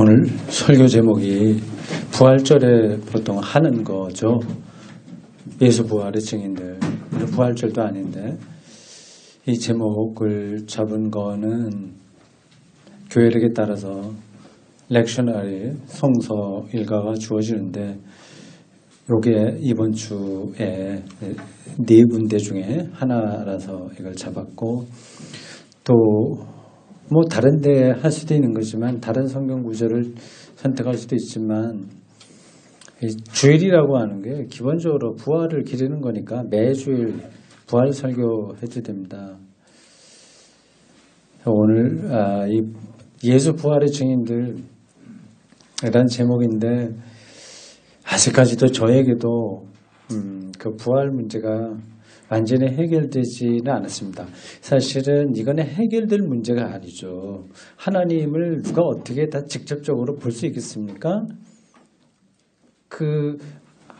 오늘 설교 제목이 부활절에 보통 하는 거죠. 예수 부활의 증인들. 부활절도 아닌데 이 제목을 잡은 거는 교회력에 따라서 렉셔너리 성서 일가가 주어지는데 요게 이번 주에 네 군데 중에 하나라서 이걸 잡았고 또 뭐 다른 데 할 수도 있는 거지만 다른 성경 구절을 선택할 수도 있지만 이 주일이라고 하는 게 기본적으로 부활을 기리는 거니까 매주일 부활 설교해도 됩니다. 오늘 이 예수 부활의 증인들 이란 제목인데 아직까지도 저에게도 그 부활 문제가 완전히 해결되지는 않았습니다. 사실은 이거는 해결될 문제가 아니죠. 하나님을 누가 어떻게 다 직접적으로 볼 수 있겠습니까? 그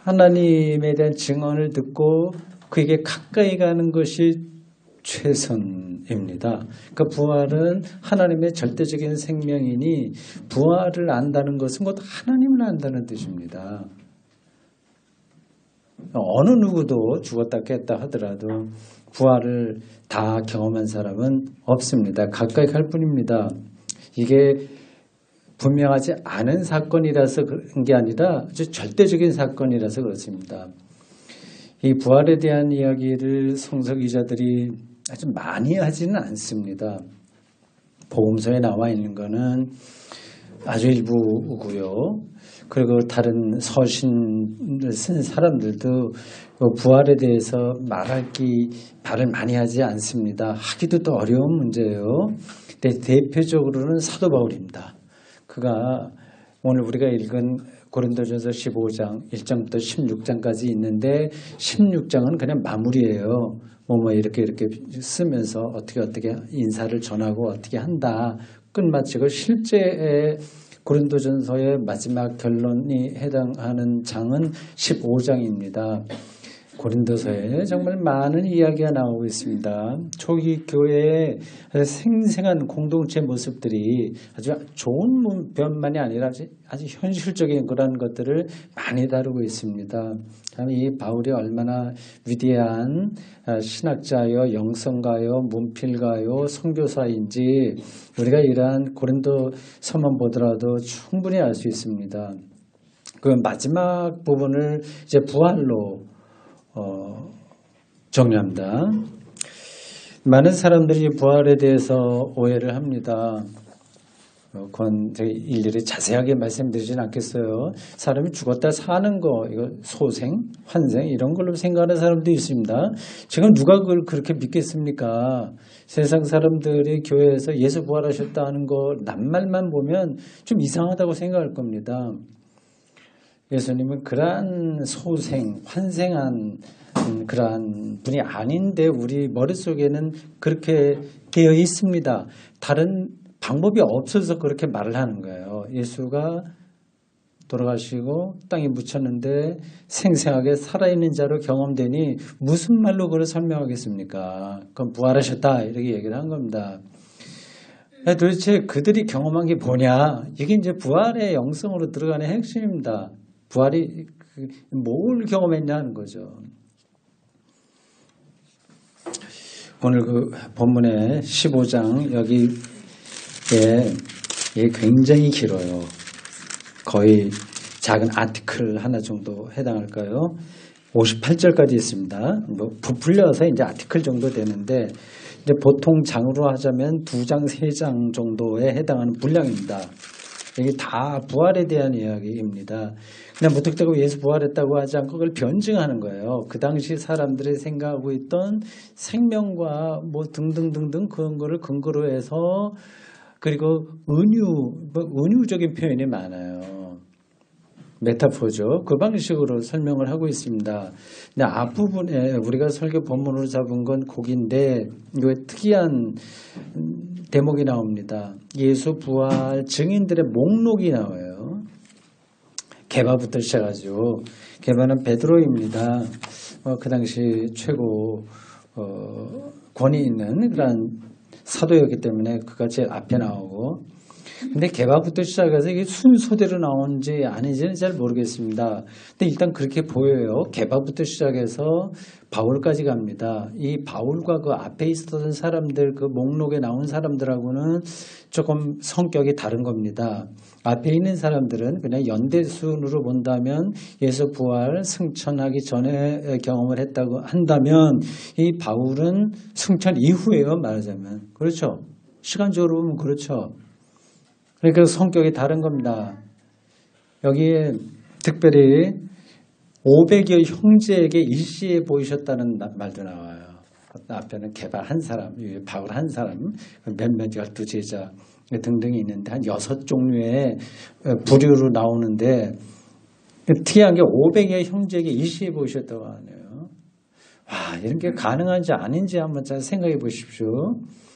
하나님에 대한 증언을 듣고 그에게 가까이 가는 것이 최선입니다. 그 부활은 하나님의 절대적인 생명이니 부활을 안다는 것은 곧 하나님을 안다는 뜻입니다. 어느 누구도 죽었다 깼다 하더라도 부활을 다 경험한 사람은 없습니다. 가까이 갈 뿐입니다. 이게 분명하지 않은 사건이라서 그런 게 아니라 아주 절대적인 사건이라서 그렇습니다. 이 부활에 대한 이야기를 성서 기자들이 아주 많이 하지는 않습니다. 복음서에 나와 있는 거는 아주 일부고요. 그리고 다른 서신을 쓴 사람들도 부활에 대해서 말을 많이 하지 않습니다. 하기도 또 어려운 문제예요. 근데 대표적으로는 사도 바울입니다. 그가 오늘 우리가 읽은 고린도전서 15장 1장부터 16장까지 있는데 16장은 그냥 마무리예요. 이렇게 쓰면서 어떻게 인사를 전하고 어떻게 한다. 끝마치고 실제의 고린도전서의 마지막 결론이 해당하는 장은 15장입니다. 고린도서에 정말 많은 이야기가 나오고 있습니다. 초기 교회의 생생한 공동체 모습들이 아주 좋은 면만이 아니라 아주 현실적인 그런 것들을 많이 다루고 있습니다. 참 이 바울이 얼마나 위대한 신학자요, 영성가요, 문필가요, 선교사인지 우리가 이러한 고린도서만 보더라도 충분히 알 수 있습니다. 그 마지막 부분을 이제 부활로 정리합니다. 많은 사람들이 부활에 대해서 오해를 합니다. 그건 일일이 자세하게 말씀드리진 않겠어요. 사람이 죽었다 사는 거, 이거 소생, 환생 이런 걸로 생각하는 사람도 있습니다. 지금 누가 그걸 그렇게 믿겠습니까? 세상 사람들이 교회에서 예수 부활하셨다 하는 거 낱말만 보면 좀 이상하다고 생각할 겁니다. 예수님은 그러한 소생, 환생한 그러한 분이 아닌데 우리 머릿속에는 그렇게 되어 있습니다. 다른 방법이 없어서 그렇게 말을 하는 거예요. 예수가 돌아가시고 땅에 묻혔는데 생생하게 살아있는 자로 경험되니 무슨 말로 그걸 설명하겠습니까? 그럼 부활하셨다 이렇게 얘기를 한 겁니다. 도대체 그들이 경험한 게 뭐냐? 이게 이제 부활의 영성으로 들어가는 핵심입니다. 부활이 뭘 경험했냐는 거죠. 오늘 그 본문의 15장 여기에 굉장히 길어요. 거의 작은 아티클 하나 정도 해당할까요? 58절까지 있습니다. 부풀려서 이제 아티클 정도 되는데 이제 보통 장으로 하자면 2장, 3장 정도에 해당하는 분량입니다. 이게 다 부활에 대한 이야기입니다. 그냥 무턱대고 예수 부활했다고 하지 않고 그걸 변증하는 거예요. 그 당시 사람들이 생각하고 있던 생명과 뭐 등등등등 그런 거를 근거로 해서 그리고 은유적인 표현이 많아요. 메타포죠. 그 방식으로 설명을 하고 있습니다. 근데 앞부분에 우리가 설교 본문으로 잡은 건 곡인데 이거 특이한 대목이 나옵니다. 예수 부활 증인들의 목록이 나와요. 게바부터 시작하죠. 게바는 베드로입니다. 그 당시 최고 권위 있는 그런 사도였기 때문에 그가 제일 앞에 나오고 근데 개바부터 시작해서 이게 순서대로 나오는지 아닌지는 잘 모르겠습니다. 근데 일단 그렇게 보여요. 개바부터 시작해서 바울까지 갑니다. 이 바울과 그 앞에 있었던 사람들, 그 목록에 나온 사람들하고는 조금 성격이 다른 겁니다. 앞에 있는 사람들은 그냥 연대순으로 본다면 예수 부활 승천하기 전에 경험을 했다고 한다면 이 바울은 승천 이후에요, 말하자면. 그렇죠? 시간적으로 보면 그렇죠. 그러니까 성격이 다른 겁니다. 여기에 특별히 500여 형제에게 일시에 보이셨다는 말도 나와요. 앞에는 개발 한 사람, 바울 한 사람, 몇몇 12제자 등등이 있는데 한 6종류의 부류로 나오는데 특이한 게 500여 형제에게 일시에 보이셨다고 하네요. 와, 이런 게 가능한지 아닌지 한번 잘 생각해 보십시오.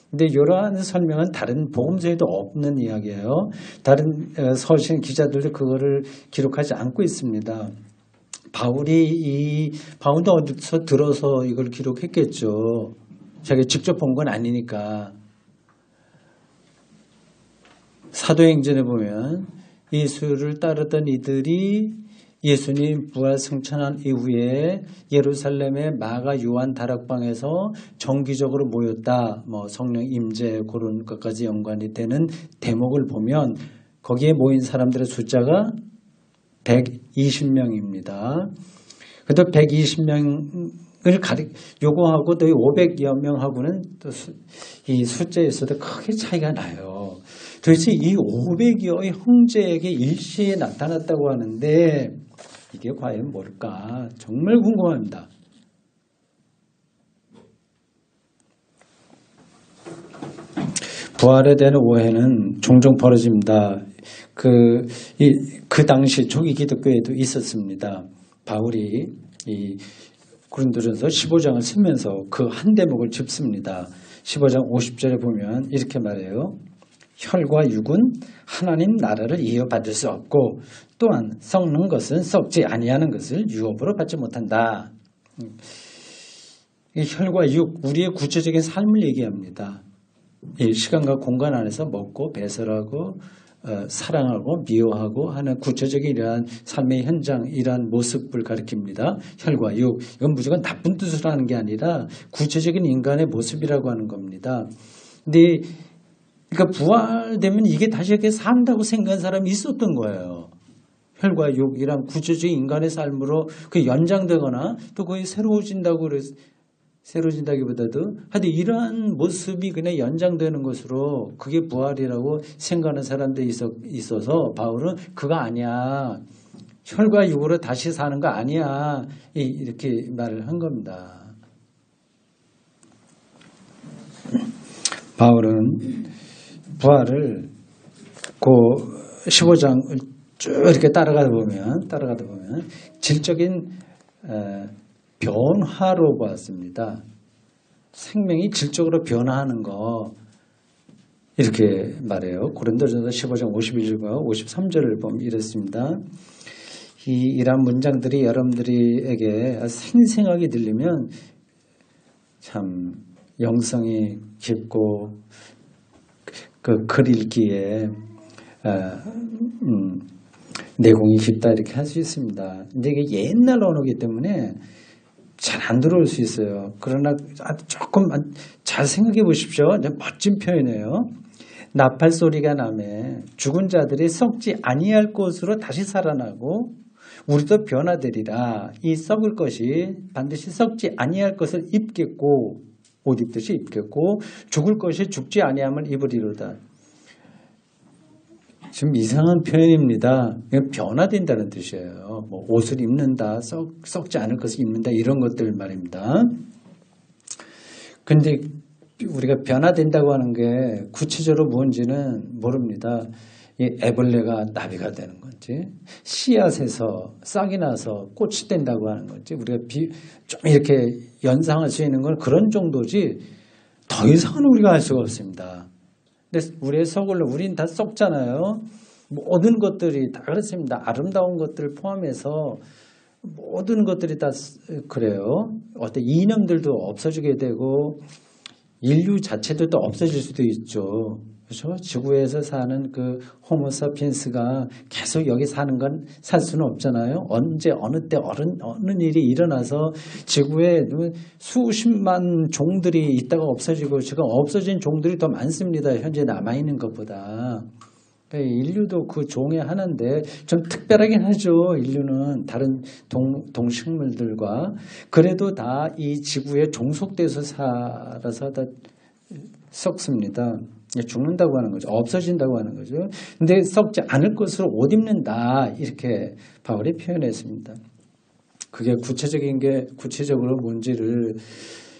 근데 이러한 설명은 다른 복음서에도 없는 이야기예요. 다른 서신 기자들도 그거를 기록하지 않고 있습니다. 바울도 어디서 들어서 이걸 기록했겠죠. 자기가 직접 본 건 아니니까. 사도행전에 보면 예수를 따르던 이들이 예수님 부활 승천한 이후에 예루살렘의 마가 요한 다락방에서 정기적으로 모였다. 성령 임재 그런 것까지 연관이 되는 대목을 보면 거기에 모인 사람들의 숫자가 120명입니다. 그래도 120명을 요구하고 또 500여 명하고는 또 이 숫자에서도 크게 차이가 나요. 도대체 이 500여 형제에게 일시에 나타났다고 하는데 이게 과연 뭘까? 정말 궁금합니다. 부활에 대한 오해는 종종 벌어집니다. 그 당시 초기 기독교에도 있었습니다. 바울이 이 고린도전서 15장을 쓰면서 그 한 대목을 짚습니다. 15장 50절에 보면 이렇게 말해요. 혈과 육은 하나님 나라를 이어받을 수 없고 또한 썩는 것은 썩지 아니하는 것을 유업으로 받지 못한다. 이 혈과 육, 우리의 구체적인 삶을 얘기합니다. 이 시간과 공간 안에서 먹고 배설하고 사랑하고 미워하고 하는 구체적인 이러한 삶의 현장, 이러한 모습을 가리킵니다. 혈과 육, 이건 무조건 나쁜 뜻으로 하는 게 아니라 구체적인 인간의 모습이라고 하는 겁니다. 근데 그러니까 부활되면 이게 다시 이렇게 산다고 생각한 사람이 있었던 거예요. 혈과 육이란 구체적인 인간의 삶으로 그 연장되거나 또 거의 새로워진다고 그래서 새로워진다기보다도 하여튼 이러한 모습이 그냥 연장되는 것으로 그게 부활이라고 생각하는 사람들이 있어서 바울은 그거 아니야. 혈과 육으로 다시 사는 거 아니야. 이렇게 말을 한 겁니다. 바울은 부활을 그 15장을 쭉 이렇게 따라가다 보면 질적인 변화로 보았습니다. 생명이 질적으로 변화하는 거 이렇게 말해요. 고린도전서 15장 51절과 53절을 보면 이렇습니다. 이러한 문장들이 여러분들에게 생생하게 들리면 참 영성이 깊고 그 글 읽기에 내공이 깊다 이렇게 할 수 있습니다. 근데 이게 옛날 언어이기 때문에 잘 안 들어올 수 있어요. 그러나 조금 잘 생각해 보십시오. 멋진 표현이에요. 나팔 소리가 나매 죽은 자들이 썩지 아니할 것으로 다시 살아나고 우리도 변화되리라. 이 썩을 것이 반드시 썩지 아니할 것을 입겠고 옷 입듯이 입겠고 죽을 것이 죽지 아니함을 입으리로다. 지금 이상한 표현입니다. 변화된다는 뜻이에요. 뭐 옷을 입는다, 썩지 않을 것을 입는다 이런 것들 말입니다. 근데 우리가 변화된다고 하는 게 구체적으로 뭔지는 모릅니다. 이 애벌레가 나비가 되는 건지 씨앗에서 싹이 나서 꽃이 된다고 하는 건지 우리가 좀 이렇게 연상할 수 있는 건 그런 정도지 더 이상은 우리가 알 수가 없습니다. 근데 우리의 썩을로 우린 다 썩잖아요. 모든 것들이 다 그렇습니다. 아름다운 것들을 포함해서 모든 것들이 다 그래요. 어떤 이념들도 없어지게 되고 인류 자체도 또 없어질 수도 있죠. 그렇죠? 지구에서 사는 그 호모사피엔스가 계속 여기 사는 건 살 수는 없잖아요. 언제 어느 때 어느 일이 일어나서 지구에 수십만 종들이 있다가 없어지고 지금 없어진 종들이 더 많습니다. 현재 남아있는 것보다. 인류도 그 종의 하나인데 좀 특별하긴 하죠. 인류는 다른 동식물들과. 그래도 다 이 지구에 종속돼서 살아서 다 썩습니다. 죽는다고 하는 거죠. 없어진다고 하는 거죠. 근데 썩지 않을 것으로 옷 입는다. 이렇게 바울이 표현했습니다. 그게 구체적으로 뭔지를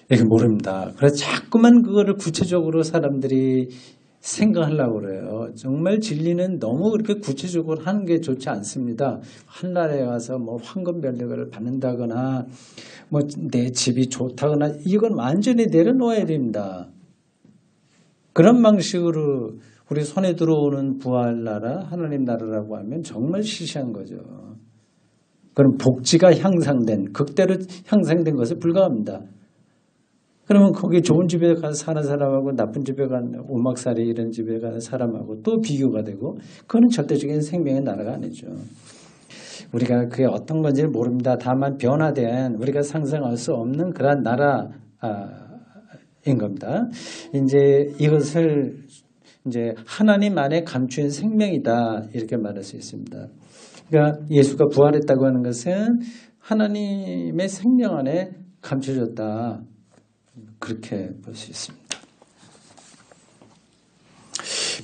이렇게 모릅니다. 그래서 자꾸만 그거를 구체적으로 사람들이 생각하려고 그래요. 정말 진리는 너무 그렇게 구체적으로 하는 게 좋지 않습니다. 한나라에 가서 뭐 황금별력을 받는다거나 뭐 내 집이 좋다거나 이건 완전히 내려놓아야 됩니다. 그런 방식으로 우리 손에 들어오는 부활나라, 하나님 나라라고 하면 정말 시시한 거죠. 그럼 복지가 향상된, 극대로 향상된 것에 불과합니다. 그러면 거기 좋은 집에 가서 사는 사람하고 나쁜 집에 가는 오막살이 이런 집에 가는 사람하고 또 비교가 되고 그거는 절대적인 생명의 나라가 아니죠. 우리가 그게 어떤 건지를 모릅니다. 다만 변화된 우리가 상상할 수 없는 그런 나라 인 겁니다. 이제 이것을 이제 하나님 안에 감추인 생명이다 이렇게 말할 수 있습니다. 그러니까 예수가 부활했다고 하는 것은 하나님의 생명 안에 감춰졌다 그렇게 볼 수 있습니다.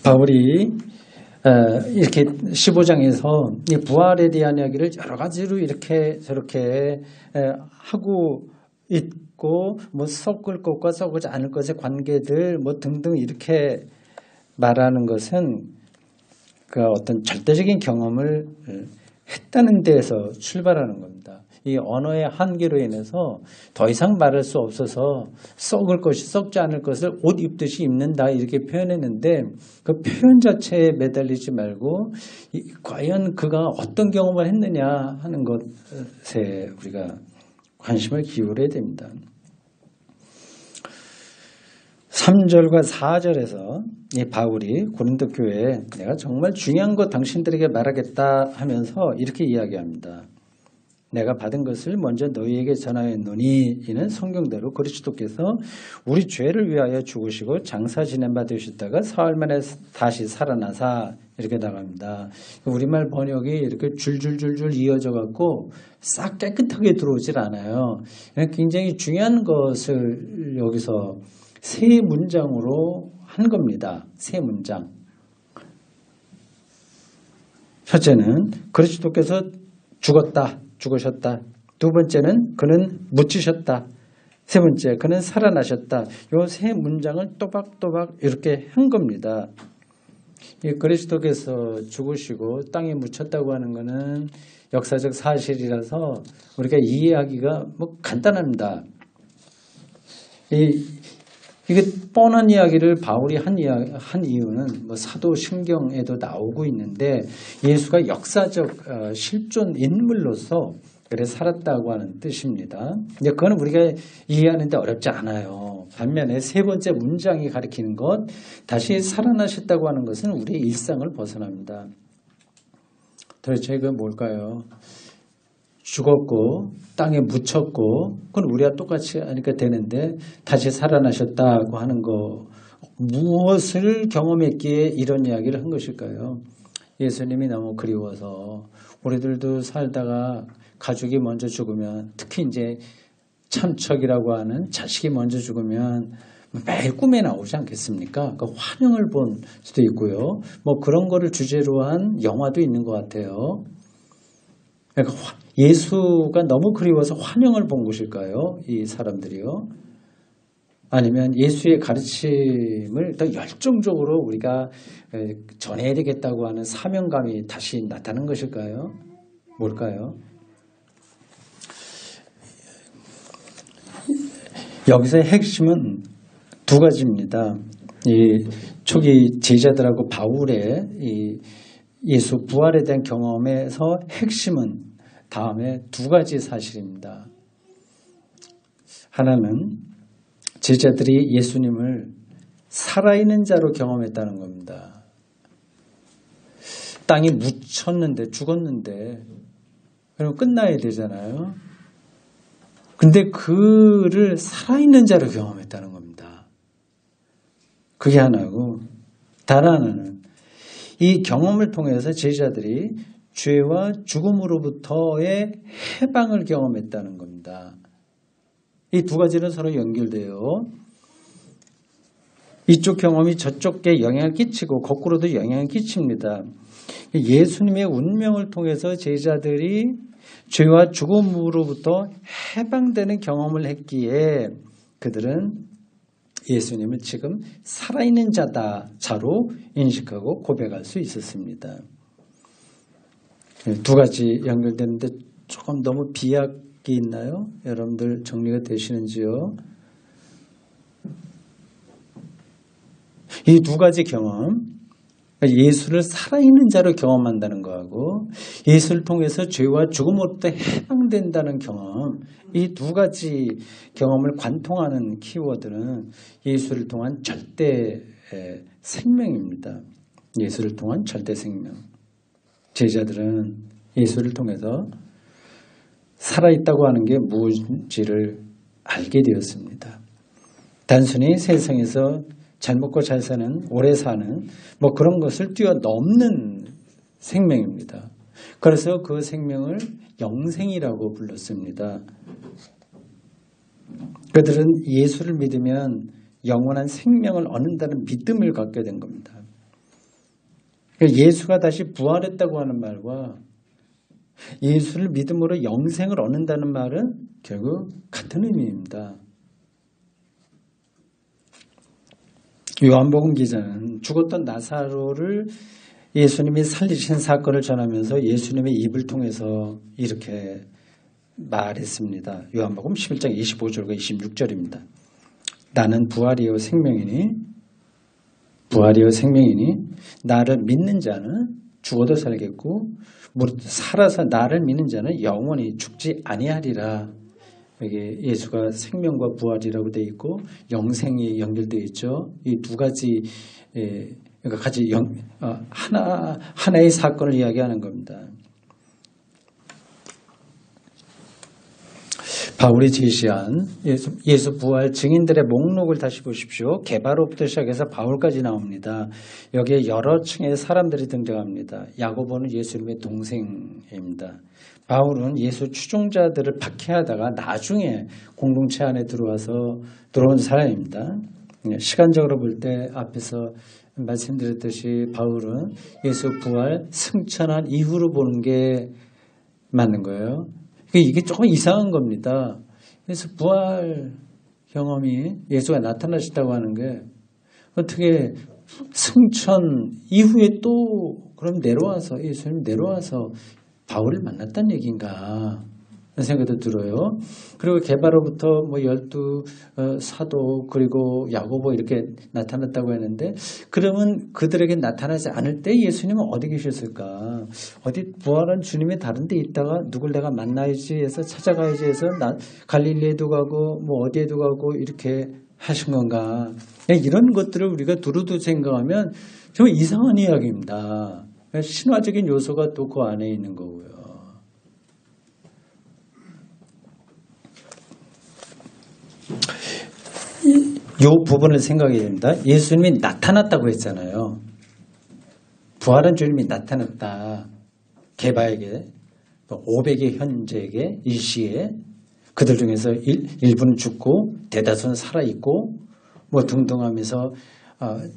바울이 이렇게 15장에서 이 부활에 대한 이야기를 여러 가지로 이렇게 저렇게 하고 있고 뭐 썩을 것과 썩지 않을 것의 관계들 뭐 등등 이렇게 말하는 것은 그 어떤 절대적인 경험을 했다는 데에서 출발하는 겁니다. 이 언어의 한계로 인해서 더 이상 말할 수 없어서 썩을 것이 썩지 않을 것을 옷 입듯이 입는다 이렇게 표현했는데 그 표현 자체에 매달리지 말고 과연 그가 어떤 경험을 했느냐 하는 것에 우리가 관심을 기울여야 됩니다. 3절과 4절에서 이 바울이 고린도 교회에 내가 정말 중요한 것 당신들에게 말하겠다 하면서 이렇게 이야기합니다. 내가 받은 것을 먼저 너희에게 전하였노니 이는 성경대로 그리스도께서 우리 죄를 위하여 죽으시고 장사 지낸 바 되셨다가 사흘 만에 다시 살아나사 이렇게 나갑니다. 우리말 번역이 이렇게 줄줄줄줄 이어져 갖고 싹 깨끗하게 들어오질 않아요. 굉장히 중요한 것을 여기서 세 문장으로 한 겁니다. 세 문장. 첫째는 그리스도께서 죽으셨다. 두 번째는 그는 묻히셨다. 세 번째, 그는 살아나셨다. 이 세 문장을 또박또박 이렇게 한 겁니다. 이 그리스도께서 죽으시고 땅에 묻혔다고 하는 것은 역사적 사실이라서 우리가 이해하기가 뭐 간단합니다. 이게 뻔한 이야기를 바울이 한 이유는 뭐 사도신경에도 나오고 있는데 예수가 역사적 실존 인물로서 그래 살았다고 하는 뜻입니다. 이제 그거는 우리가 이해하는데 어렵지 않아요. 반면에 세 번째 문장이 가리키는 것, 다시 살아나셨다고 하는 것은 우리의 일상을 벗어납니다. 도대체 그건 뭘까요? 죽었고 땅에 묻혔고 그건 우리와 똑같이 하니까 되는데 다시 살아나셨다고 하는 거 무엇을 경험했기에 이런 이야기를 한 것일까요? 예수님이 너무 그리워서 우리들도 살다가 가족이 먼저 죽으면 특히 이제 참척이라고 하는 자식이 먼저 죽으면 매일 꿈에 나오지 않겠습니까? 그 환영을 본 수도 있고요. 뭐 그런 거를 주제로 한 영화도 있는 것 같아요. 그러니까 예수가 너무 그리워서 환영을 본 것일까요? 이 사람들이요. 아니면 예수의 가르침을 더 열정적으로 우리가 전해야 되겠다고 하는 사명감이 다시 나타난 것일까요? 뭘까요? 여기서의 핵심은 두 가지입니다. 이 초기 제자들하고 바울의 이 예수 부활에 대한 경험에서 핵심은 다음에 두 가지 사실입니다. 하나는 제자들이 예수님을 살아있는 자로 경험했다는 겁니다. 땅이 묻혔는데 죽었는데 그럼 끝나야 되잖아요. 근데 그를 살아있는 자로 경험했다는 겁니다. 그게 하나고 다른 하나는 이 경험을 통해서 제자들이 죄와 죽음으로부터의 해방을 경험했다는 겁니다. 이 두 가지는 서로 연결돼요. 이쪽 경험이 저쪽에 영향을 끼치고 거꾸로도 영향을 끼칩니다. 예수님의 운명을 통해서 제자들이 죄와 죽음으로부터 해방되는 경험을 했기에 그들은 예수님을 지금 살아있는 자로 인식하고 고백할 수 있었습니다. 두 가지 연결되는데 조금 너무 비약이 있나요? 여러분들 정리가 되시는지요? 이 두 가지 경험, 예수를 살아있는 자로 경험한다는 거하고 예수를 통해서 죄와 죽음으로부터 해방된다는 경험, 이 두 가지 경험을 관통하는 키워드는 예수를 통한 절대 생명입니다. 예수를 통한 절대 생명. 제자들은 예수를 통해서 살아있다고 하는 게 무엇인지를 알게 되었습니다. 단순히 세상에서 잘 먹고 잘 사는, 오래 사는 뭐 그런 것을 뛰어넘는 생명입니다. 그래서 그 생명을 영생이라고 불렀습니다. 그들은 예수를 믿으면 영원한 생명을 얻는다는 믿음을 갖게 된 겁니다. 예수가 다시 부활했다고 하는 말과 예수를 믿음으로 영생을 얻는다는 말은 결국 같은 의미입니다. 요한복음 기자는 죽었던 나사로를 예수님이 살리신 사건을 전하면서 예수님의 입을 통해서 이렇게 말했습니다. 요한복음 11장 25절과 26절입니다. 나는 부활이요 생명이니 나를 믿는 자는 죽어도 살겠고 살아서 나를 믿는 자는 영원히 죽지 아니하리라. 여기 예수가 생명과 부활이라고 되어 있고 영생이 연결되어 있죠. 이 두 가지 그러니까 같이 하나의 사건을 이야기하는 겁니다. 바울이 제시한 예수 부활 증인들의 목록을 다시 보십시오. 게바로부터 시작해서 바울까지 나옵니다. 여기에 여러 층의 사람들이 등장합니다. 야고보는 예수님의 동생입니다. 바울은 예수 추종자들을 박해하다가 나중에 공동체 안에 들어온 사람입니다. 시간적으로 볼 때 앞에서 말씀드렸듯이 바울은 예수 부활 승천한 이후로 보는 게 맞는 거예요. 이게 조금 이상한 겁니다. 예수 부활 경험이 예수가 나타나셨다고 하는 게 어떻게 승천 이후에 또 그럼 예수님 내려와서 바울을 만났다는 얘기인가 하는 생각도 들어요. 그리고 게바로부터 12 사도 그리고 야고보 이렇게 나타났다고 했는데 그러면 그들에게 나타나지 않을 때 예수님은 어디 계셨을까? 어디 부활한 주님이 다른 데 있다가 누굴 내가 만나야지 해서 찾아가야지 해서 갈릴리에도 가고 어디에도 가고 이렇게 하신 건가? 이런 것들을 우리가 두루두 생각하면 정말 이상한 이야기입니다. 신화적인 요소가 또 그 안에 있는 거고요. 이 부분을 생각해야 됩니다. 예수님이 나타났다고 했잖아요. 부활한 주님이 나타났다. 게바에게, 500의 현재에게, 일시에 그들 중에서 일부는 죽고 대다수는 살아있고 등등 하면서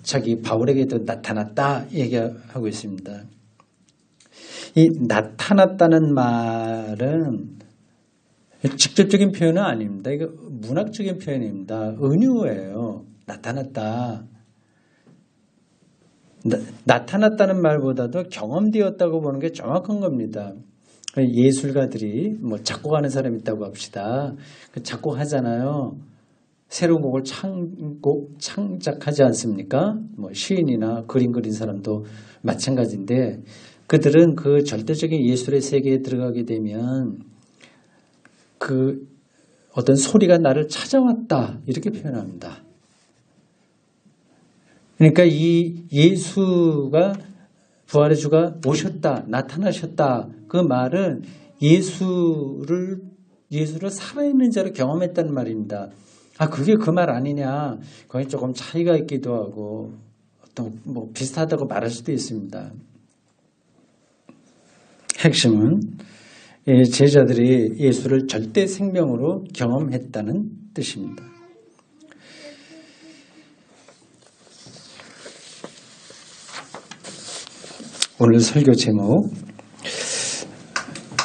자기 바울에게도 나타났다 얘기하고 있습니다. 이 나타났다는 말은 직접적인 표현은 아닙니다. 이거 문학적인 표현입니다. 은유예요. 나타났다. 나타났다는 말보다도 경험되었다고 보는 게 정확한 겁니다. 예술가들이 작곡하는 사람이 있다고 합시다. 작곡하잖아요. 새로운 곡을 창작하지 않습니까? 시인이나 그림 그린 사람도 마찬가지인데 그들은 그 절대적인 예술의 세계에 들어가게 되면 그 어떤 소리가 나를 찾아왔다 이렇게 표현합니다. 그러니까 이 예수가 부활의 주가 오셨다, 나타나셨다. 그 말은 예수를 살아있는 자로 경험했다는 말입니다. 그게 그 말 아니냐? 거기 조금 차이가 있기도 하고 또 뭐 비슷하다고 말할 수도 있습니다. 핵심은 제자들이 예수를 절대 생명으로 경험했다는 뜻입니다. 오늘 설교 제목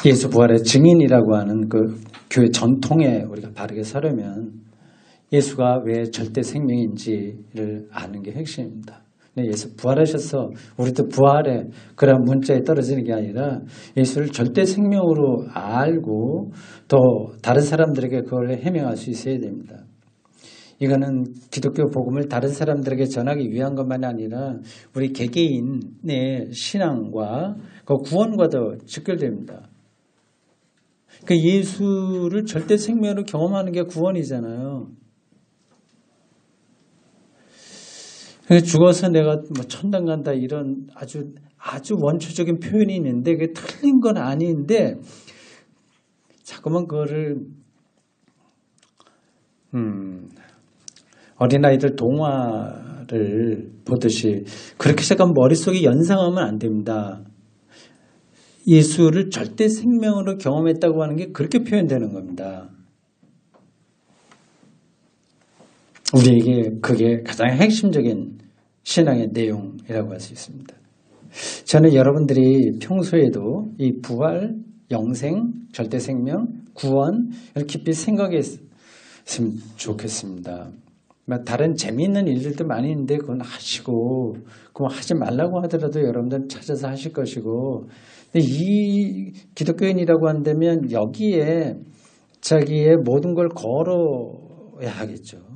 예수 부활의 증인이라고 하는 그 교회 전통에 우리가 바르게 살려면 예수가 왜 절대 생명인지를 아는 게 핵심입니다. 예수 부활하셔서 우리도 부활에 그런 문자에 떨어지는 게 아니라 예수를 절대 생명으로 알고 또 다른 사람들에게 그걸 해명할 수 있어야 됩니다. 이거는 기독교 복음을 다른 사람들에게 전하기 위한 것만이 아니라 우리 개개인의 신앙과 그 구원과도 직결됩니다. 그 예수를 절대 생명으로 경험하는 게 구원이잖아요. 죽어서 내가 뭐 천당 간다 이런 아주 원초적인 표현이 있는데 그게 틀린 건 아닌데 자꾸만 그거를 어린아이들 동화를 보듯이 그렇게 잠깐 머릿속에 연상하면 안 됩니다. 예수를 절대 생명으로 경험했다고 하는 게 그렇게 표현되는 겁니다. 우리에게 그게 가장 핵심적인 신앙의 내용이라고 할 수 있습니다. 저는 여러분들이 평소에도 이 부활, 영생, 절대 생명, 구원을 깊이 생각했으면 좋겠습니다. 다른 재미있는 일들도 많이 있는데 그건 하시고 그건 하지 말라고 하더라도 여러분들은 찾아서 하실 것이고 이 기독교인이라고 한다면 여기에 자기의 모든 걸 걸어야 하겠죠.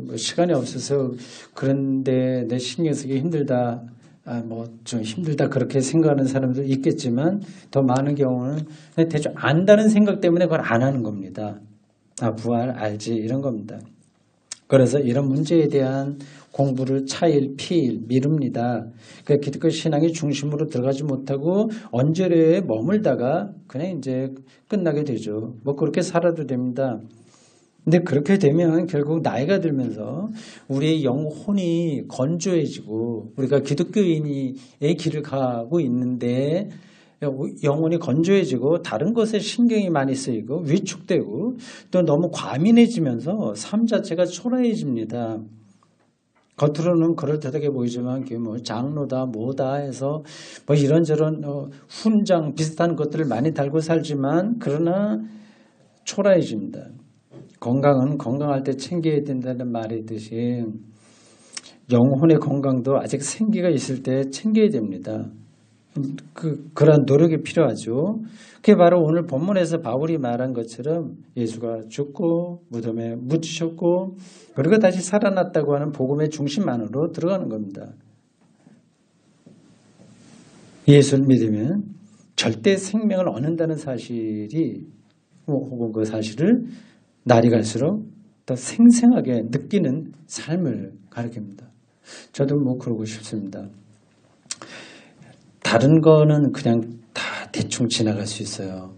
뭐 시간이 없어서 그런데 내 신경 쓰기 힘들다, 뭐 좀 힘들다 그렇게 생각하는 사람도 있겠지만 더 많은 경우는 대충 안다는 생각 때문에 그걸 안 하는 겁니다. 부활 알지 이런 겁니다. 그래서 이런 문제에 대한 공부를 차일, 피일, 미룹니다. 그 기독교 신앙의 중심으로 들어가지 못하고 언저리에 머물다가 그냥 이제 끝나게 되죠. 뭐 그렇게 살아도 됩니다. 근데 그렇게 되면 결국 나이가 들면서 우리의 영혼이 건조해지고 우리가 기독교인의 길을 가고 있는데 영혼이 건조해지고 다른 것에 신경이 많이 쓰이고 위축되고 또 너무 과민해지면서 삶 자체가 초라해집니다. 겉으로는 그럴듯하게 보이지만 그게 뭐 장로다 뭐다 해서 뭐 이런저런 훈장 비슷한 것들을 많이 달고 살지만 그러나 초라해집니다. 건강은 건강할 때 챙겨야 된다는 말이 있듯이 영혼의 건강도 아직 생기가 있을 때 챙겨야 됩니다. 그런 노력이 필요하죠. 그게 바로 오늘 본문에서 바울이 말한 것처럼 예수가 죽고 무덤에 묻히셨고 그리고 다시 살아났다고 하는 복음의 중심 안으로 들어가는 겁니다. 예수를 믿으면 절대 생명을 얻는다는 사실이 혹은 그 사실을 날이 갈수록 더 생생하게 느끼는 삶을 가르칩니다. 저도 뭐 그러고 싶습니다. 다른 거는 그냥 다 대충 지나갈 수 있어요.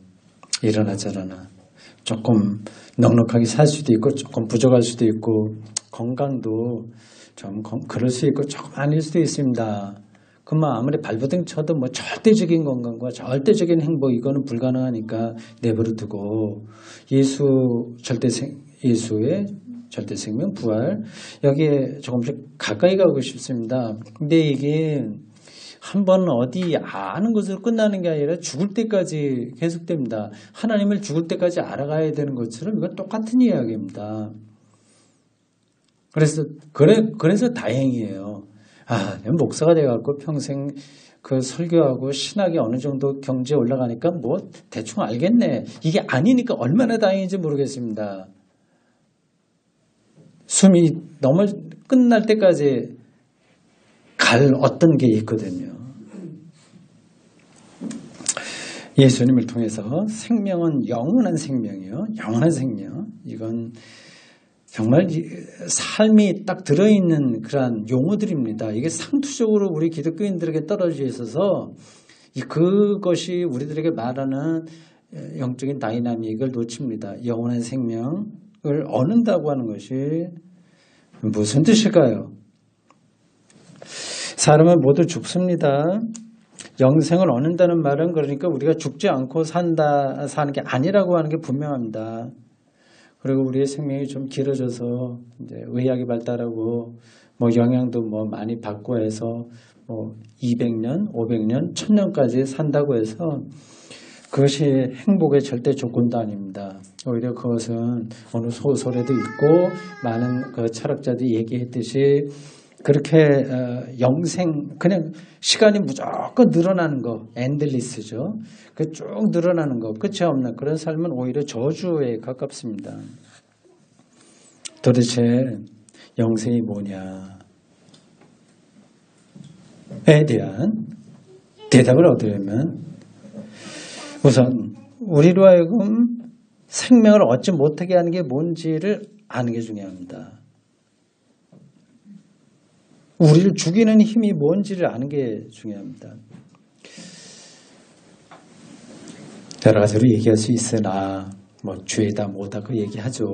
이러나 저러나. 조금 넉넉하게 살 수도 있고 조금 부족할 수도 있고 건강도 좀 그럴 수 있고 조금 아닐 수도 있습니다. 그만 아무리 발버둥 쳐도 뭐 절대적인 건강과 절대적인 행복 이거는 불가능하니까 내버려 두고 예수의 절대 생명 부활 여기에 조금씩 가까이 가고 싶습니다. 근데 이게 한번 어디 아는 것으로 끝나는 게 아니라 죽을 때까지 계속됩니다. 하나님을 죽을 때까지 알아가야 되는 것처럼 이건 똑같은 이야기입니다. 그래서 다행이에요. 목사가 돼갖고 평생 그 설교하고 신학이 어느 정도 경지에 올라가니까 뭐 대충 알겠네. 이게 아니니까 얼마나 다행인지 모르겠습니다. 숨이 끝날 때까지 갈 어떤 게 있거든요. 예수님을 통해서 생명은 영원한 생명이요. 영원한 생명. 이건 정말 삶이 딱 들어있는 그러한 용어들입니다. 이게 상투적으로 우리 기독교인들에게 떨어져 있어서 그것이 우리들에게 말하는 영적인 다이나믹을 놓칩니다. 영원한 생명을 얻는다고 하는 것이 무슨 뜻일까요? 사람은 모두 죽습니다. 영생을 얻는다는 말은 그러니까 우리가 죽지 않고 사는 게 아니라고 하는 게 분명합니다. 그리고 우리의 생명이 좀 길어져서 이제 의학이 발달하고 뭐 영양도 뭐 많이 받고 해서 뭐 200년, 500년, 1000년까지 산다고 해서 그것이 행복의 절대 조건도 아닙니다. 오히려 그것은 어느 소설에도 있고 많은 그 철학자들이 얘기했듯이 그렇게 영생 그냥 시간이 무조건 늘어나는 거 엔들리스죠. 그 쭉 늘어나는 거 끝이 없는 그런 삶은 오히려 저주에 가깝습니다. 도대체 영생이 뭐냐에 대한 대답을 얻으려면 우선 우리로 하여금 생명을 얻지 못하게 하는 게 뭔지를 아는 게 중요합니다. 우리를 죽이는 힘이 뭔지를 아는 게 중요합니다. 여러 가지로 얘기할 수 있으나 뭐 죄다 뭐다 그 얘기하죠.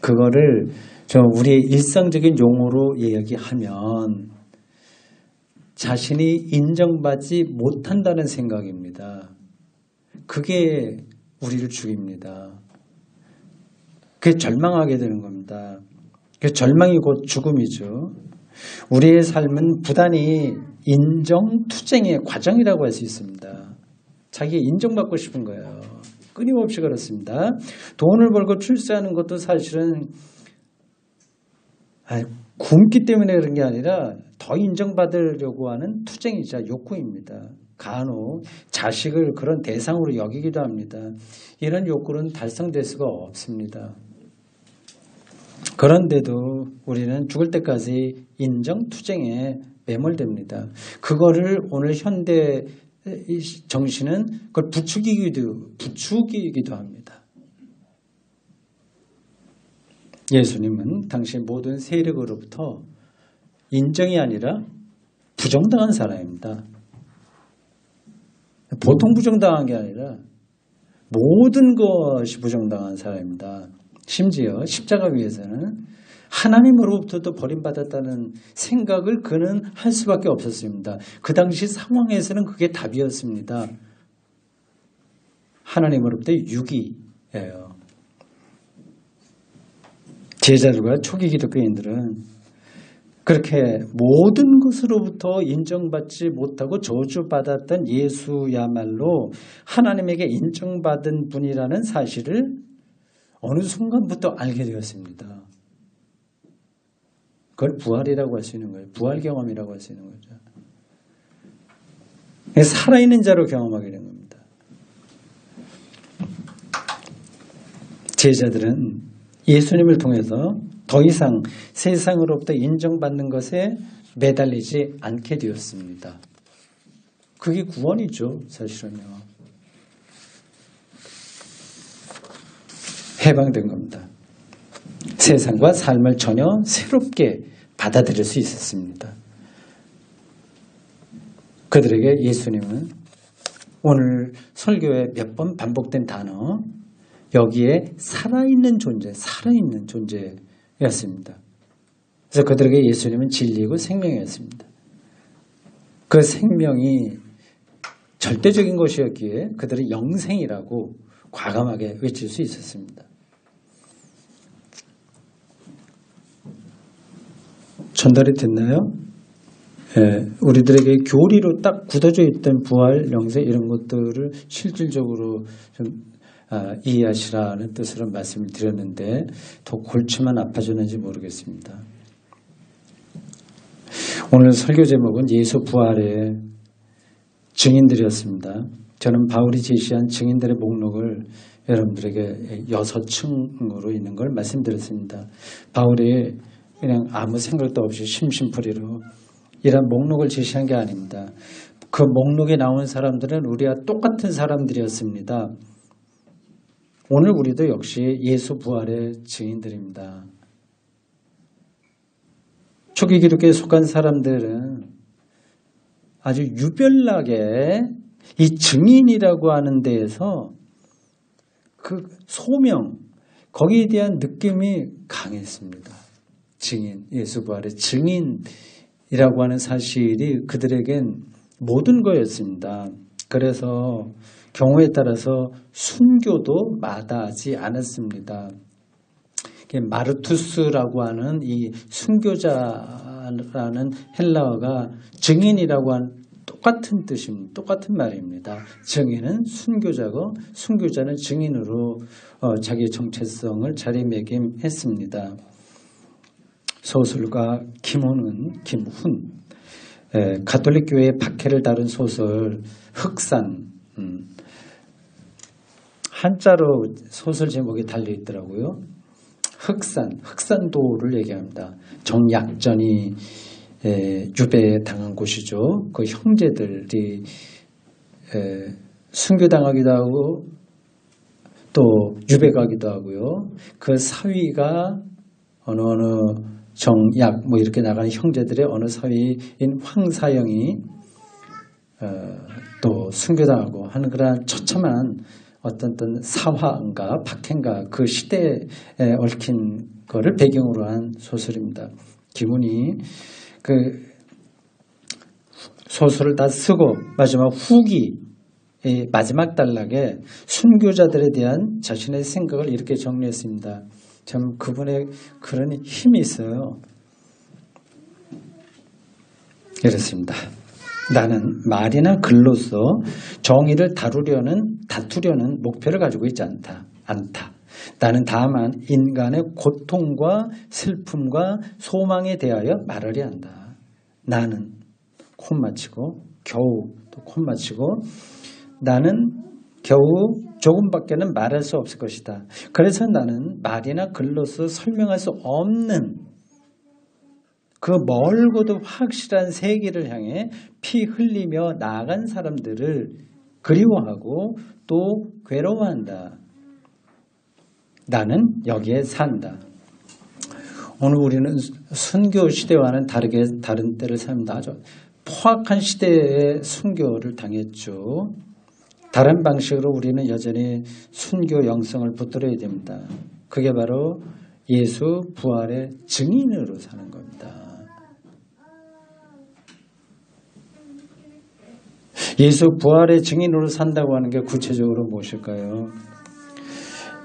그거를 우리의 일상적인 용어로 이야기하면 자신이 인정받지 못한다는 생각입니다. 그게 우리를 죽입니다. 그게 절망하게 되는 겁니다. 그 절망이 곧 죽음이죠. 우리의 삶은 부단히 인정투쟁의 과정이라고 할 수 있습니다. 자기가 인정받고 싶은 거예요. 끊임없이 그렇습니다. 돈을 벌고 출세하는 것도 사실은 굶기 때문에 그런 게 아니라 더 인정받으려고 하는 투쟁이자 욕구입니다. 간혹 자식을 그런 대상으로 여기기도 합니다. 이런 욕구는 달성될 수가 없습니다. 그런데도 우리는 죽을 때까지 인정투쟁에 매몰됩니다. 그거를 오늘 현대 정신은 그걸 부추기기도 합니다. 예수님은 당시 모든 세력으로부터 인정이 아니라 부정당한 사람입니다. 보통 부정당한 게 아니라 모든 것이 부정당한 사람입니다. 심지어 십자가 위에서는 하나님으로부터도 버림받았다는 생각을 그는 할 수밖에 없었습니다. 그 당시 상황에서는 그게 답이었습니다. 하나님으로부터의 유기예요. 제자들과 초기 기독교인들은 그렇게 모든 것으로부터 인정받지 못하고 저주받았던 예수야말로 하나님에게 인정받은 분이라는 사실을 어느 순간부터 알게 되었습니다. 그걸 부활이라고 할 수 있는 거예요. 부활 경험이라고 할 수 있는 거죠. 살아있는 자로 경험하게 된 겁니다. 제자들은 예수님을 통해서 더 이상 세상으로부터 인정받는 것에 매달리지 않게 되었습니다. 그게 구원이죠, 사실은요. 해방된 겁니다. 세상과 삶을 전혀 새롭게 받아들일 수 있었습니다. 그들에게 예수님은 오늘 설교에 몇 번 반복된 단어, 여기에 살아있는 존재였습니다. 그래서 그들에게 예수님은 진리고 생명이었습니다. 그 생명이 절대적인 것이었기에 그들은 영생이라고 과감하게 외칠 수 있었습니다. 전달이 됐나요? 우리들에게 교리로 딱 굳어져 있던 부활, 영생 이런 것들을 실질적으로 좀 이해하시라는 뜻으로 말씀을 드렸는데 더 골치만 아파졌는지 모르겠습니다. 오늘 설교 제목은 예수 부활의 증인들이었습니다. 저는 바울이 제시한 증인들의 목록을 여러분들에게 6층으로 있는 걸 말씀드렸습니다. 바울이 그냥 아무 생각도 없이 심심풀이로 이런 목록을 제시한 게 아닙니다. 그 목록에 나온 사람들은 우리와 똑같은 사람들이었습니다. 오늘 우리도 역시 예수 부활의 증인들입니다. 초기 기독교에 속한 사람들은 아주 유별나게 이 증인이라고 하는 데에서 그 소명, 거기에 대한 느낌이 강했습니다. 증인, 예수 부활의 증인이라고 하는 사실이 그들에겐 모든 거였습니다. 그래서 경우에 따라서 순교도 마다하지 않았습니다. 마르투스라고 하는 이 순교자라는 헬라어가 증인이라고 하는 똑같은 뜻입니다. 똑같은 말입니다. 증인은 순교자고 순교자는 증인으로 자기 정체성을 자리매김했습니다. 소설가 김훈, 가톨릭 교회의 박해를 다룬 소설 흑산, 한자로 소설 제목이 달려 있더라고요. 흑산도를 얘기합니다. 정약전이 유배에 당한 곳이죠. 그 형제들이 순교당하기도 하고 또 유배 가기도 하고요. 그 사위가 어느 정약 이렇게 나가는 형제들의 어느 사위인 황사영이 또 순교당하고 하는 그런 처참한 어떤 사화인가 박해인가 그 시대에 얽힌 거를 배경으로 한 소설입니다. 김훈이 그 소설을 다 쓰고 마지막 후기 마지막 단락에 순교자들에 대한 자신의 생각을 이렇게 정리했습니다. 참 그분의 그런 힘이 있어요. 이렇습니다. 나는 말이나 글로서 정의를 다투려는 목표를 가지고 있지 않다. 나는 다만 인간의 고통과 슬픔과 소망에 대하여 말하려 한다. 나는 겨우 나는 겨우 조금밖에는 말할 수 없을 것이다. 그래서 나는 말이나 글로서 설명할 수 없는 그 멀고도 확실한 세계를 향해 피 흘리며 나아간 사람들을 그리워하고 또 괴로워한다. 나는 여기에 산다. 오늘 우리는 순교 시대와는 다른 때를 삽니다. 아주 포악한 시대에 순교를 당했죠. 다른 방식으로 우리는 여전히 순교 영성을 붙들어야 됩니다. 그게 바로 예수 부활의 증인으로 사는 겁니다. 예수 부활의 증인으로 산다고 하는 게 구체적으로 무엇일까요?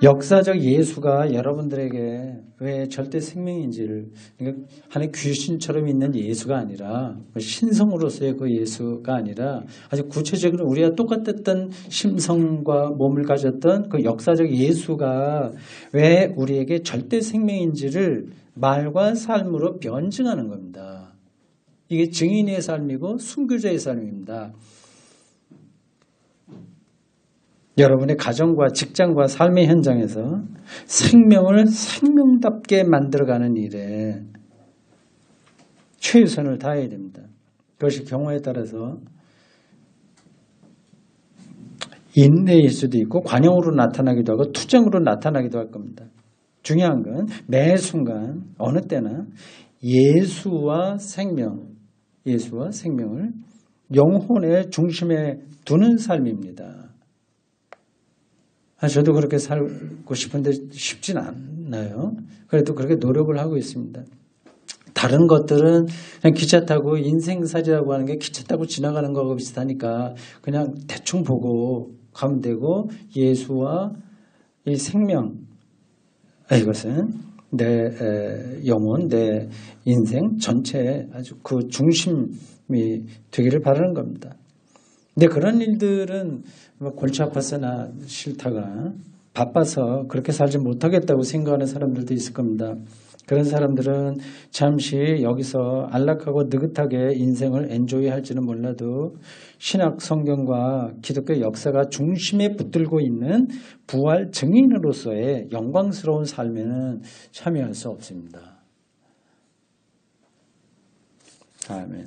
역사적 예수가 여러분들에게 왜 절대 생명인지를, 그러니까 하나의 귀신처럼 있는 예수가 아니라 신성으로서의 그 예수가 아니라 아주 구체적으로 우리가 똑같았던 심성과 몸을 가졌던 그 역사적 예수가 왜 우리에게 절대 생명인지를 말과 삶으로 변증하는 겁니다. 이게 증인의 삶이고 순교자의 삶입니다. 여러분의 가정과 직장과 삶의 현장에서 생명을 생명답게 만들어가는 일에 최선을 다해야 됩니다. 그것이 경우에 따라서 인내일 수도 있고 관용으로 나타나기도 하고 투정으로 나타나기도 할 겁니다. 중요한 건 매 순간 어느 때나 예수와 생명을 영혼의 중심에 두는 삶입니다. 저도 그렇게 살고 싶은데 쉽진 않나요? 그래도 그렇게 노력을 하고 있습니다. 다른 것들은 그냥 기차 타고 인생살이라고 하는 게 기차 타고 지나가는 거하고 비슷하니까 그냥 대충 보고 가면 되고 예수와 이 생명, 이것은 내 영혼, 내 인생 전체에 아주 그 중심이 되기를 바라는 겁니다. 근데 그런 일들은 골치 아파서나 싫다가 바빠서 그렇게 살지 못하겠다고 생각하는 사람들도 있을 겁니다. 그런 사람들은 잠시 여기서 안락하고 느긋하게 인생을 엔조이 할지는 몰라도 신약 성경과 기독교 역사가 중심에 붙들고 있는 부활 증인으로서의 영광스러운 삶에는 참여할 수 없습니다. 아멘.